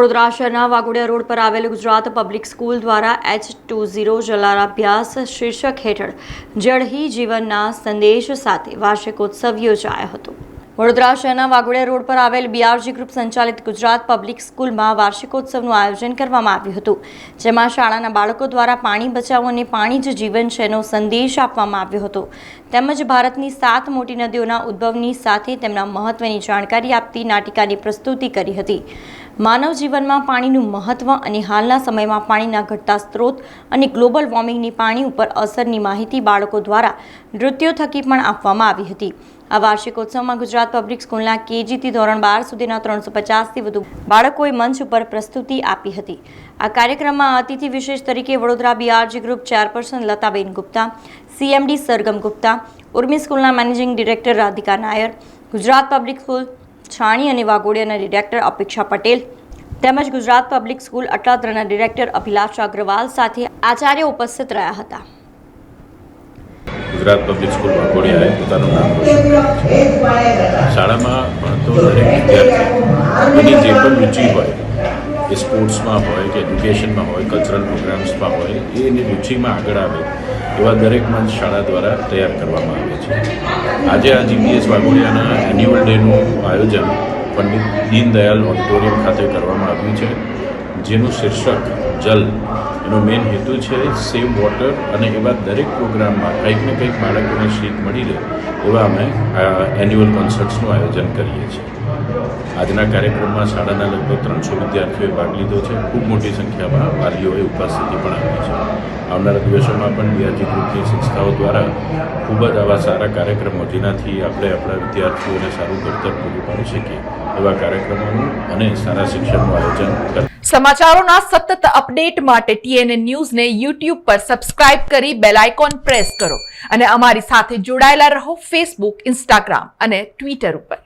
વડોદરા શહેરના વાઘોડિયા રોડ પર આવેલ ગુજરાત પબ્લિક સ્કૂલ દ્વારા H20 જલારાભ્યાસ શીર્ષક હેઠળ જળ હી જીવનના સંદેશ સાથે વાર્ષિકોત્સવ યોજાયો હતો। વડોદરા શહેરના વાઘોડિયા રોડ પર આવેલ BRG ગ્રુપ સંચાલિત ગુજરાત પબ્લિક સ્કૂલમાં વાર્ષિકોત્સવનું આયોજન કરવામાં આવ્યું હતું, જેમાં શાળાના બાળકો દ્વારા પાણી બચાવો અને પાણી જ જીવન છેનો સંદેશ આપવામાં આવ્યો હતો, તેમજ ભારતની 7 મોટી નદીઓના ઉદ્ભવની સાથે તેમના મહત્વની જાણકારી આપતી નાટિકાની પ્રસ્તુતિ કરી હતી। માનવ જીવનમાં પાણીનું મહત્વ અને હાલના સમયમાં પાણીના ઘટતા સ્ત્રોત અને ગ્લોબલ વોર્મિંગની પાણી ઉપર અસરની માહિતી બાળકો દ્વારા નૃત્યો થકી પણ આપવામાં આવી હતી। આ વાર્ષિકોત્સવમાં ગુજરાત પબ્લિક સ્કૂલના KG થી ધોરણ 12 સુધીના 350થી વધુ બાળકોએ મંચ ઉપર પ્રસ્તુતિ આપી હતી। આ કાર્યક્રમમાં અતિથિ વિશેષ તરીકે Vadodara BRG group chairperson Lataben Gupta, CMD Sargam Gupta, Urmi સ્કૂલના managing director Radhika Nair, Gujarat public school Chhani અને વાઘોડિયાના ડિરેક્ટર અપેક્ષા પટેલ તેમજ ગુજરાત પબ્લિક સ્કૂલ અટલાદરાના ડિરેક્ટર અભિલાષ અગ્રવાલ સાથે આચાર્ય ઉપસ્થિત રહ્યા હતા। ગુજરાત પબ્લિક સ્કૂલ વાઘોડિયાએ પોતાનું નામ રોશન કર્યું છે। શાળામાં ભણતો દરેક વિદ્યાર્થી એની જે પણ રુચિ હોય એ સ્પોર્ટ્સમાં હોય કે એજ્યુકેશનમાં હોય, કલ્ચરલ પ્રોગ્રામ્સમાં હોય, એની રુચિમાં આગળ આવે એવા દરેક મંચ શાળા દ્વારા તૈયાર કરવામાં આવે છે। આજે આ GPS વાઘોડિયાના એન્યુઅલ ડેનું આયોજન પંડિત દીનદયાલ ઓડિટોરિયમ ખાતે કરવામાં આવ્યું છે, જેનું શીર્ષક જલ એનો મેઇન હેતુ છે સેવ વોટર, અને એવા દરેક પ્રોગ્રામમાં કંઈક ને કંઈક બાળકોને શીખ મળી રહે એવા અમે એન્યુઅલ કોન્સર્ટ્સનું આયોજન કરીએ છીએ। આજના કાર્યક્રમમાં શાળાના લગભગ 300 વિદ્યાર્થીઓએ ભાગ લીધો છે। ખૂબ મોટી સંખ્યામાં વાલીઓએ ઉપસ્થિતિ પણ આપી છે। આવનારા દિવસોમાં પણ BRG ગ્રુપની સંસ્થાઓ દ્વારા ખૂબ જ આવા સારા કાર્યક્રમો, જેનાથી આપણે આપણા વિદ્યાર્થીઓને સારું ઘડતર પૂરું પાડી શકીએ એવા કાર્યક્રમોનું અને સારા શિક્ષણનું આયોજન કરીએ। સમાચારોના સતત અપડેટ માટે TNN ન્યૂઝને YouTube પર સબસ્ક્રાઇબ કરી બેલ આઇકોન પ્રેસ કરો અને અમારી સાથે જોડાયેલા રહો Facebook, Instagram અને Twitter ઉપર।